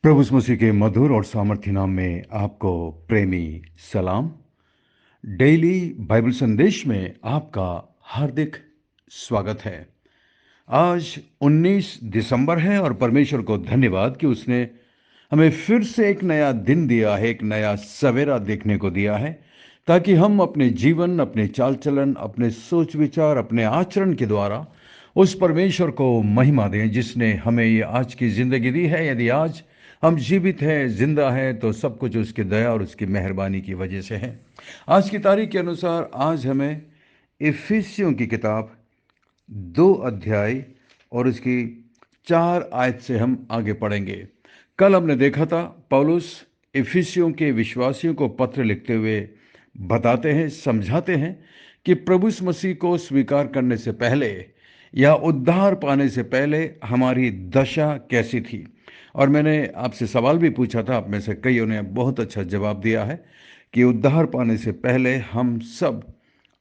प्रभु यीशु मसीह के मधुर और सामर्थ्य नाम में आपको प्रेमी सलाम। डेली बाइबल संदेश में आपका हार्दिक स्वागत है। आज 19 दिसंबर है और परमेश्वर को धन्यवाद कि उसने हमें फिर से एक नया दिन दिया है, एक नया सवेरा देखने को दिया है, ताकि हम अपने जीवन, अपने चाल चलन, अपने सोच विचार, अपने आचरण के द्वारा उस परमेश्वर को महिमा दें जिसने हमें ये आज की जिंदगी दी है। यदि आज हम जीवित हैं, जिंदा हैं, तो सब कुछ उसकी दया और उसकी मेहरबानी की वजह से है। आज की तारीख के अनुसार आज हमें इफिसियों की किताब 2 अध्याय और उसकी 4 आयत से हम आगे पढ़ेंगे। कल हमने देखा था पौलुस इफिसियों के विश्वासियों को पत्र लिखते हुए बताते हैं, समझाते हैं कि प्रभु यीशु मसीह को स्वीकार करने से पहले या उद्धार पाने से पहले हमारी दशा कैसी थी। और मैंने आपसे सवाल भी पूछा था, आप में से कईयों ने बहुत अच्छा जवाब दिया है कि उद्धार पाने से पहले हम सब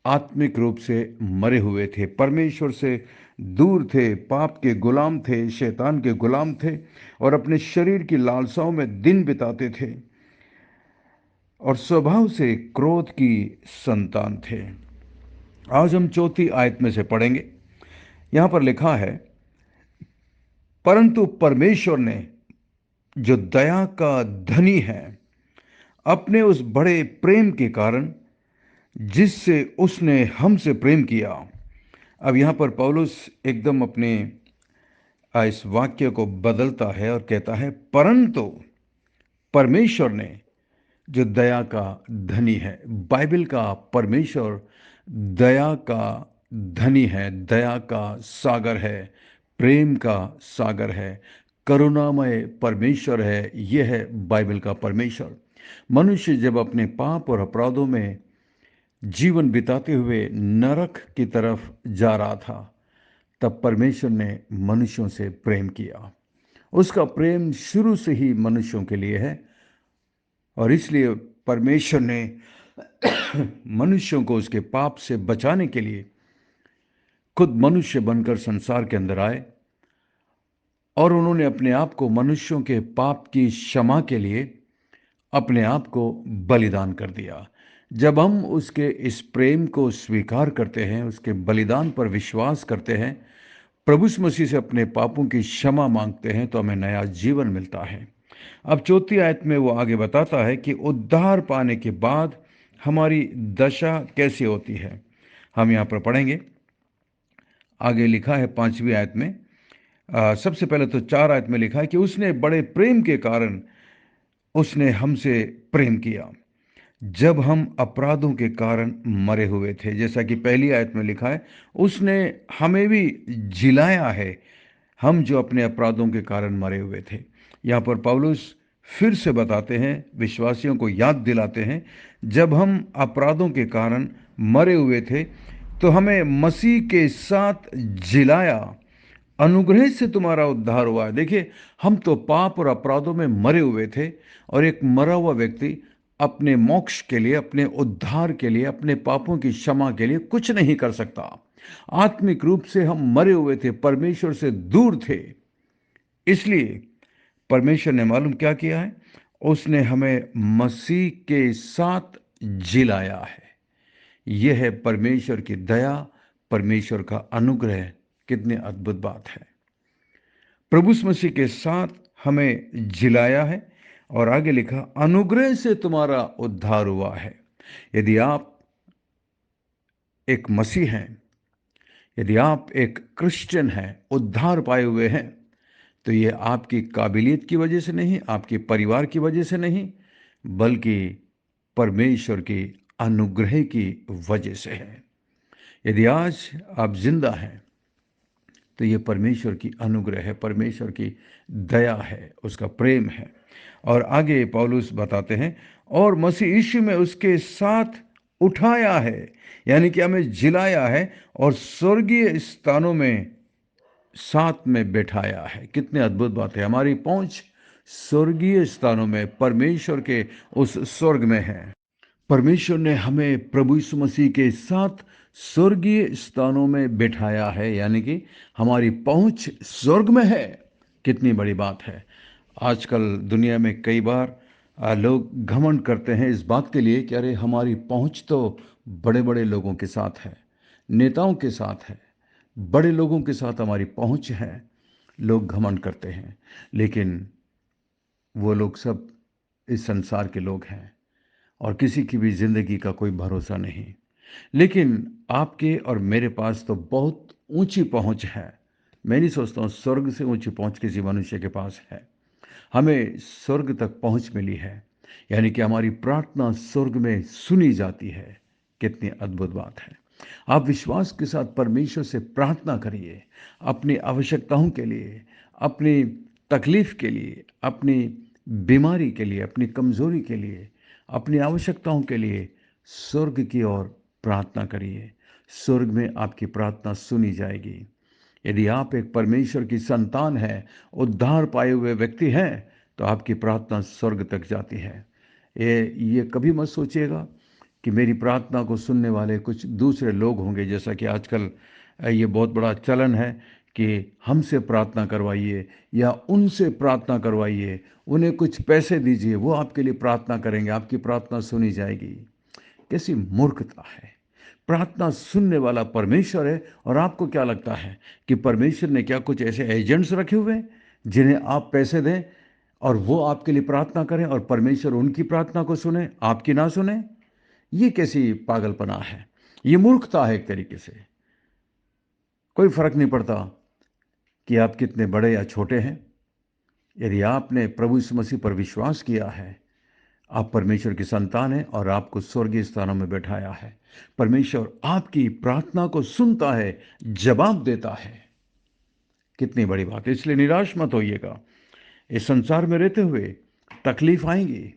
आत्मिक रूप से मरे हुए थे, परमेश्वर से दूर थे, पाप के गुलाम थे, शैतान के गुलाम थे और अपने शरीर की लालसाओं में दिन बिताते थे और स्वभाव से क्रोध की संतान थे। आज हम चौथी आयत में से पढ़ेंगे। यहां पर लिखा है, परंतु परमेश्वर ने जो दया का धनी है, अपने उस बड़े प्रेम के कारण जिससे उसने हमसे प्रेम किया। अब यहां पर पौलुस एकदम अपने इस वाक्य को बदलता है और कहता है, परंतु परमेश्वर ने जो दया का धनी है। बाइबल का परमेश्वर दया का धनी है, दया का सागर है, प्रेम का सागर है, करुणामय परमेश्वर है। यह है बाइबल का परमेश्वर। मनुष्य जब अपने पाप और अपराधों में जीवन बिताते हुए नरक की तरफ जा रहा था, तब परमेश्वर ने मनुष्यों से प्रेम किया। उसका प्रेम शुरू से ही मनुष्यों के लिए है और इसलिए परमेश्वर ने मनुष्यों को उसके पाप से बचाने के लिए खुद मनुष्य बनकर संसार के अंदर आए और उन्होंने अपने आप को मनुष्यों के पाप की क्षमा के लिए अपने आप को बलिदान कर दिया। जब हम उसके इस प्रेम को स्वीकार करते हैं, उसके बलिदान पर विश्वास करते हैं, प्रभु यीशु मसीह से अपने पापों की क्षमा मांगते हैं, तो हमें नया जीवन मिलता है। अब चौथी आयत में वो आगे बताता है कि उद्धार पाने के बाद हमारी दशा कैसी होती है। हम यहाँ पर पढ़ेंगे। आगे लिखा है 5वीं आयत में, सबसे पहले तो 4 आयत में लिखा है कि उसने बड़े प्रेम के कारण उसने हमसे प्रेम किया जब हम अपराधों के कारण मरे हुए थे। जैसा कि पहली आयत में लिखा है, उसने हमें भी जिलाया है, हम जो अपने अपराधों के कारण मरे हुए थे। यहाँ पर पौलुस फिर से बताते हैं, विश्वासियों को याद दिलाते हैं, जब हम अपराधों के कारण मरे हुए थे तो हमें मसीह के साथ जिलाया, अनुग्रह से तुम्हारा उद्धार हुआ है। देखिए, हम तो पाप और अपराधों में मरे हुए थे और एक मरा हुआ व्यक्ति अपने मोक्ष के लिए, अपने उद्धार के लिए, अपने पापों की क्षमा के लिए कुछ नहीं कर सकता। आत्मिक रूप से हम मरे हुए थे, परमेश्वर से दूर थे। इसलिए परमेश्वर ने मालूम क्या किया है, उसने हमें मसीह के साथ जिलाया है। यह है परमेश्वर की दया, परमेश्वर का अनुग्रह। कितनी अद्भुत बात है। प्रभु यीशु मसीह के साथ हमें जिलाया है और आगे लिखा, अनुग्रह से तुम्हारा उद्धार हुआ है। यदि आप एक मसीह हैं, यदि आप एक क्रिश्चियन हैं, उद्धार पाए हुए हैं, तो ये आपकी काबिलियत की वजह से नहीं, आपके परिवार की वजह से नहीं, बल्कि परमेश्वर की अनुग्रह की वजह से है। यदि आज आप जिंदा हैं तो ये परमेश्वर की अनुग्रह है, परमेश्वर की दया है, उसका प्रेम है। और आगे पौलुस बताते हैं, और मसीह यीशु में उसके साथ उठाया है, यानी कि हमें जिलाया है और स्वर्गीय स्थानों में साथ में बैठाया है। कितनी अद्भुत बात है। हमारी पहुंच स्वर्गीय स्थानों में, परमेश्वर के उस स्वर्ग में है। परमेश्वर ने हमें प्रभु यीशु मसीह के साथ स्वर्गीय स्थानों में बिठाया है, यानी कि हमारी पहुंच स्वर्ग में है। कितनी बड़ी बात है। आजकल दुनिया में कई बार लोग घमंड करते हैं इस बात के लिए कि अरे हमारी पहुंच तो बड़े बड़े लोगों के साथ है, नेताओं के साथ है, बड़े लोगों के साथ हमारी पहुंच है। लोग घमंड करते हैं, लेकिन वो लोग सब इस संसार के लोग हैं और किसी की भी ज़िंदगी का कोई भरोसा नहीं। लेकिन आपके और मेरे पास तो बहुत ऊंची पहुंच है। मैं नहीं सोचता हूँ स्वर्ग से ऊंची पहुंच किसी मनुष्य के पास है। हमें स्वर्ग तक पहुंच मिली है, यानी कि हमारी प्रार्थना स्वर्ग में सुनी जाती है। कितनी अद्भुत बात है। आप विश्वास के साथ परमेश्वर से प्रार्थना करिए, अपनी आवश्यकताओं के लिए, अपनी तकलीफ के लिए, अपनी बीमारी के लिए, अपनी कमजोरी के लिए, अपनी आवश्यकताओं के लिए स्वर्ग की ओर प्रार्थना करिए। स्वर्ग में आपकी प्रार्थना सुनी जाएगी। यदि आप एक परमेश्वर की संतान हैं, उद्धार पाए हुए व्यक्ति हैं, तो आपकी प्रार्थना स्वर्ग तक जाती है। ये कभी मत सोचिएगा कि मेरी प्रार्थना को सुनने वाले कुछ दूसरे लोग होंगे, जैसा कि आजकल ये बहुत बड़ा चलन है कि हमसे प्रार्थना करवाइए या उनसे प्रार्थना करवाइए, उन्हें कुछ पैसे दीजिए, वो आपके लिए प्रार्थना करेंगे, आपकी प्रार्थना सुनी जाएगी। कैसी मूर्खता है। प्रार्थना सुनने वाला परमेश्वर है, और आपको क्या लगता है कि परमेश्वर ने क्या कुछ ऐसे एजेंट्स रखे हुए हैं जिन्हें आप पैसे दें और वो आपके लिए प्रार्थना करें और परमेश्वर उनकी प्रार्थना को सुने, आपकी ना सुने? ये कैसी पागलपना है। ये मूर्खता है एक तरीके से। कोई फर्क नहीं पड़ता कि आप कितने बड़े या छोटे हैं। यदि आपने प्रभु यीशु मसीह पर विश्वास किया है, आप परमेश्वर की संतान हैं और आपको स्वर्गीय स्थानों में बैठाया है। परमेश्वर आपकी प्रार्थना को सुनता है, जवाब देता है। कितनी बड़ी बात है। इसलिए निराश मत होइएगा। इस संसार में रहते हुए तकलीफ आएंगी,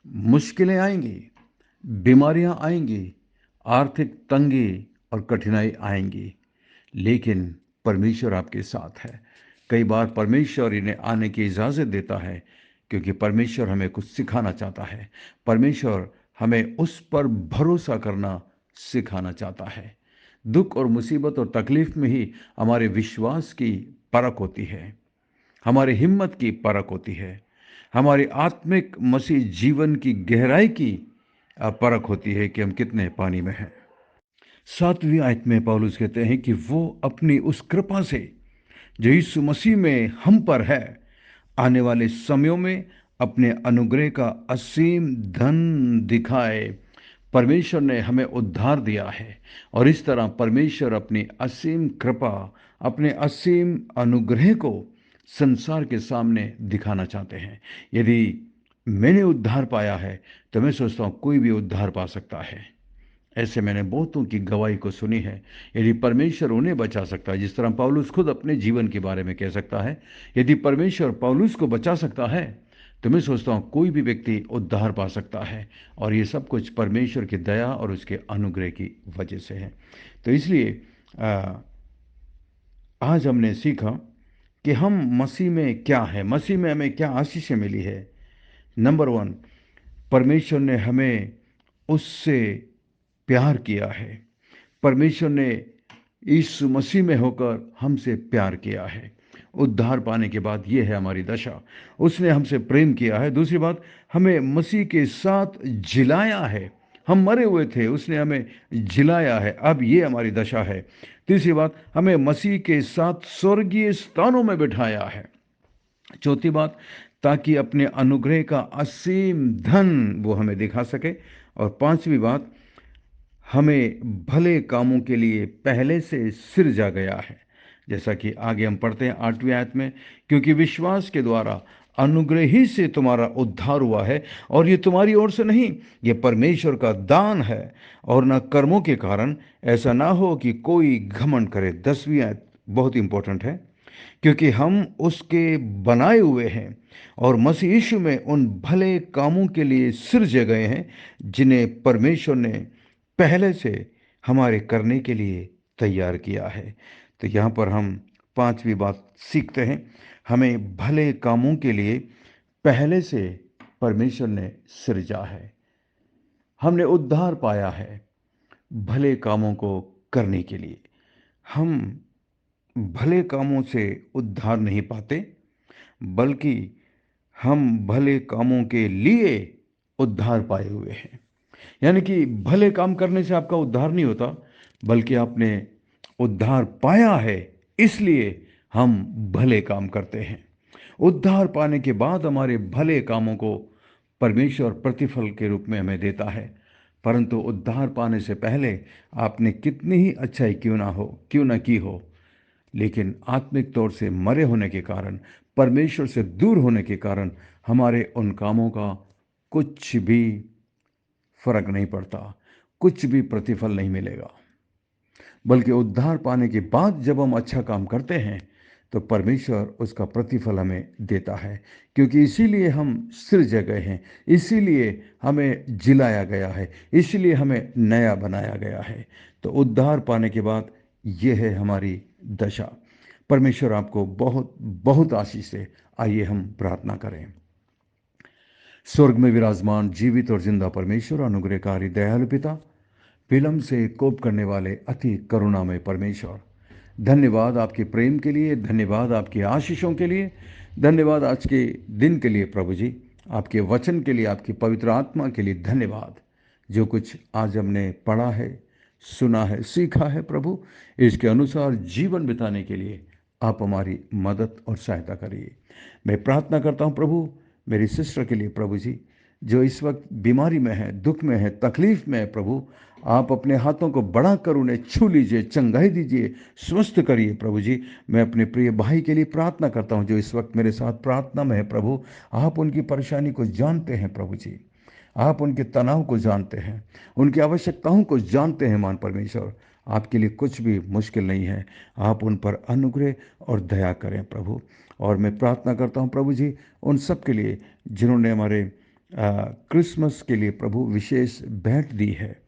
मुश्किलें आएंगी, बीमारियां आएंगी, आर्थिक तंगी और कठिनाई आएंगी, लेकिन परमेश्वर आपके साथ है। कई बार परमेश्वर इन्हें आने की इजाज़त देता है क्योंकि परमेश्वर हमें कुछ सिखाना चाहता है। परमेश्वर हमें उस पर भरोसा करना सिखाना चाहता है। दुख और मुसीबत और तकलीफ में ही हमारे विश्वास की परख होती है, हमारी हिम्मत की परख होती है, हमारी आत्मिक मसीह जीवन की गहराई की परख होती है कि हम कितने पानी में हैं। 7वीं आयत में पौलुस कहते हैं कि वो अपनी उस कृपा से जो यीशु मसीह में हम पर है, आने वाले समयों में अपने अनुग्रह का असीम धन दिखाए। परमेश्वर ने हमें उद्धार दिया है और इस तरह परमेश्वर अपनी असीम कृपा, अपने असीम अनुग्रह को संसार के सामने दिखाना चाहते हैं। यदि मैंने उद्धार पाया है, तो मैं सोचता हूँ कोई भी उद्धार पा सकता है। ऐसे मैंने बहुतों की गवाही को सुनी है। यदि परमेश्वर उन्हें बचा सकता है, जिस तरह पौलुस खुद अपने जीवन के बारे में कह सकता है, यदि परमेश्वर पौलुस को बचा सकता है, तो मैं सोचता हूँ कोई भी व्यक्ति उद्धार पा सकता है। और ये सब कुछ परमेश्वर की दया और उसके अनुग्रह की वजह से है। तो इसलिए आज हमने सीखा कि हम मसीह में क्या है, मसीह में हमें क्या आशीषें मिली है। नंबर 1, परमेश्वर ने हमें उससे प्यार किया है। परमेश्वर ने यीशु मसीह में होकर हमसे प्यार किया है। उद्धार पाने के बाद ये है हमारी दशा। उसने हमसे प्रेम किया है। दूसरी बात, हमें मसीह के साथ जिलाया है। हम मरे हुए थे, उसने हमें जिलाया है, अब ये हमारी दशा है। तीसरी बात, हमें मसीह के साथ स्वर्गीय स्थानों में बिठाया है। चौथी बात, ताकि अपने अनुग्रह का असीम धन वो हमें दिखा सके। और पांचवी बात, हमें भले कामों के लिए पहले से सिरजा गया है। जैसा कि आगे हम पढ़ते हैं 8वीं आयत में, क्योंकि विश्वास के द्वारा अनुग्रह ही से तुम्हारा उद्धार हुआ है, और ये तुम्हारी ओर से नहीं, ये परमेश्वर का दान है, और न कर्मों के कारण, ऐसा ना हो कि कोई घमंड करे। 10वीं आयत बहुत इंपॉर्टेंट है, क्योंकि हम उसके बनाए हुए हैं और मसीह यीशु में उन भले कामों के लिए सिरजे गए हैं जिन्हें परमेश्वर ने पहले से हमारे करने के लिए तैयार किया है। तो यहाँ पर हम पांचवी बात सीखते हैं, हमें भले कामों के लिए पहले से परमेश्वर ने सृजा है। हमने उद्धार पाया है भले कामों को करने के लिए। हम भले कामों से उद्धार नहीं पाते, बल्कि हम भले कामों के लिए उद्धार पाए हुए हैं। यानी कि भले काम करने से आपका उद्धार नहीं होता, बल्कि आपने उद्धार पाया है, इसलिए हम भले काम करते हैं। उद्धार पाने के बाद हमारे भले कामों को परमेश्वर प्रतिफल के रूप में हमें देता है। परंतु उद्धार पाने से पहले आपने कितनी ही अच्छाई क्यों ना की हो, लेकिन आत्मिक तौर से मरे होने के कारण, परमेश्वर से दूर होने के कारण हमारे उन कामों का कुछ भी फर्क नहीं पड़ता, कुछ भी प्रतिफल नहीं मिलेगा। बल्कि उद्धार पाने के बाद जब हम अच्छा काम करते हैं तो परमेश्वर उसका प्रतिफल हमें देता है, क्योंकि इसीलिए हम सृजे गए हैं, इसीलिए हमें जिलाया गया है, इसीलिए हमें नया बनाया गया है। तो उद्धार पाने के बाद यह है हमारी दशा। परमेश्वर आपको बहुत बहुत आशीष दे। आइए हम प्रार्थना करें। स्वर्ग में विराजमान जीवित और जिंदा परमेश्वर, अनुग्रहकारी दयालु पिता, विलंब से कोप करने वाले अति करुणामय परमेश्वर, धन्यवाद आपके प्रेम के लिए, धन्यवाद आपकी आशीषों के लिए, धन्यवाद आज के दिन के लिए प्रभु जी, आपके वचन के लिए, आपकी पवित्र आत्मा के लिए धन्यवाद। जो कुछ आज हमने पढ़ा है, सुना है, सीखा है प्रभु, इसके अनुसार जीवन बिताने के लिए आप हमारी मदद और सहायता करिए। मैं प्रार्थना करता हूँ प्रभु मेरी सिस्टर के लिए प्रभु जी, जो इस वक्त बीमारी में है, दुख में है, तकलीफ में है प्रभु, आप अपने हाथों को बढ़ाकर उन्हें छू लीजिए, चंगाई दीजिए, स्वस्थ करिए प्रभु जी। मैं अपने प्रिय भाई के लिए प्रार्थना करता हूं जो इस वक्त मेरे साथ प्रार्थना में है प्रभु, आप उनकी परेशानी को जानते हैं प्रभु जी, आप उनके तनाव को जानते हैं, उनकी आवश्यकताओं को जानते हैं। मान परमेश्वर, आपके लिए कुछ भी मुश्किल नहीं है। आप उन पर अनुग्रह और दया करें प्रभु। और मैं प्रार्थना करता हूं प्रभु जी उन सब के लिए जिन्होंने हमारे क्रिसमस के लिए प्रभु विशेष भेंट दी है,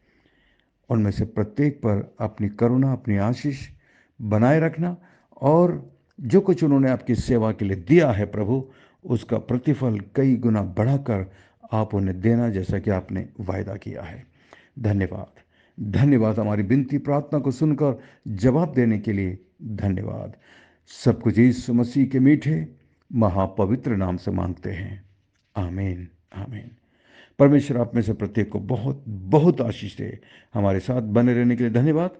उनमें से प्रत्येक पर अपनी करुणा, अपनी आशीष बनाए रखना, और जो कुछ उन्होंने आपकी सेवा के लिए दिया है प्रभु, उसका प्रतिफल कई गुना बढ़ाकर आप उन्हें देना, जैसा कि आपने वायदा किया है। धन्यवाद, धन्यवाद हमारी विनती प्रार्थना को सुनकर जवाब देने के लिए धन्यवाद। सब कुछ यीशु मसीह के मीठे महापवित्र नाम से मांगते हैं, आमीन आमीन। परमेश्वर आप में से प्रत्येक को बहुत बहुत आशीष दे। हमारे साथ बने रहने के लिए धन्यवाद।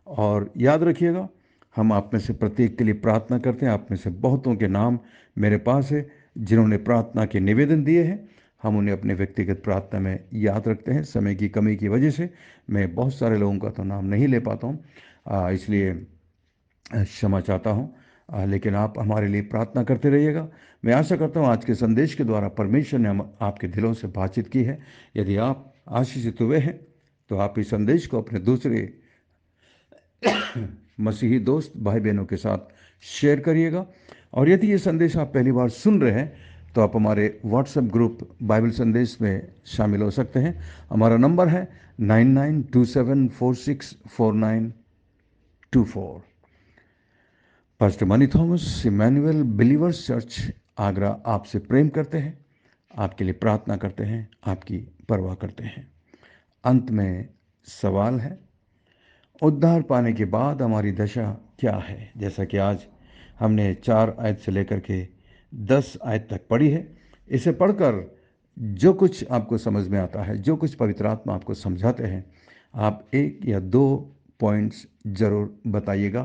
और याद रखिएगा, हम आप में से प्रत्येक के लिए प्रार्थना करते हैं। आप में से बहुतों के नाम मेरे पास है जिन्होंने प्रार्थना के निवेदन दिए हैं। हम उन्हें अपने व्यक्तिगत प्रार्थना में याद रखते हैं। समय की कमी की वजह से मैं बहुत सारे लोगों का तो नाम नहीं ले पाता हूँ, इसलिए क्षमा चाहता हूँ। लेकिन आप हमारे लिए प्रार्थना करते रहिएगा। मैं आशा करता हूँ आज के संदेश के द्वारा परमेश्वर ने आपके दिलों से बातचीत की है। यदि आप आशीषित हुए हैं तो आप इस संदेश को अपने दूसरे मसीही दोस्त भाई बहनों के साथ शेयर करिएगा। और यदि ये संदेश आप पहली बार सुन रहे हैं तो आप हमारे व्हाट्सएप ग्रुप बाइबल संदेश में शामिल हो सकते हैं। हमारा नंबर है 9927464924। Pastor Mani Thomas, Emmanuel Believers Church, Agra आपसे प्रेम करते हैं, आपके लिए प्रार्थना करते हैं, आपकी परवाह करते हैं। अंत में सवाल है, उद्धार पाने के बाद हमारी दशा क्या है? जैसा कि आज हमने 4 आयत से लेकर के 10 आयत तक पढ़ी है। इसे पढ़कर जो कुछ आपको समझ में आता है, जो कुछ पवित्र आत्मा आपको समझाते हैं, आप 1 या 2 पॉइंट्स ज़रूर बताइएगा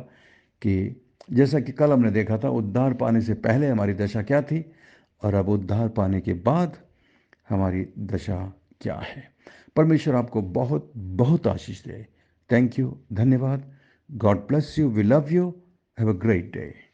कि जैसा कि कल हमने देखा था, उद्धार पाने से पहले हमारी दशा क्या थी और अब उद्धार पाने के बाद हमारी दशा क्या है। परमेश्वर आपको बहुत बहुत आशीष दे। थैंक यू, धन्यवाद। God bless you, we love you, have a great day.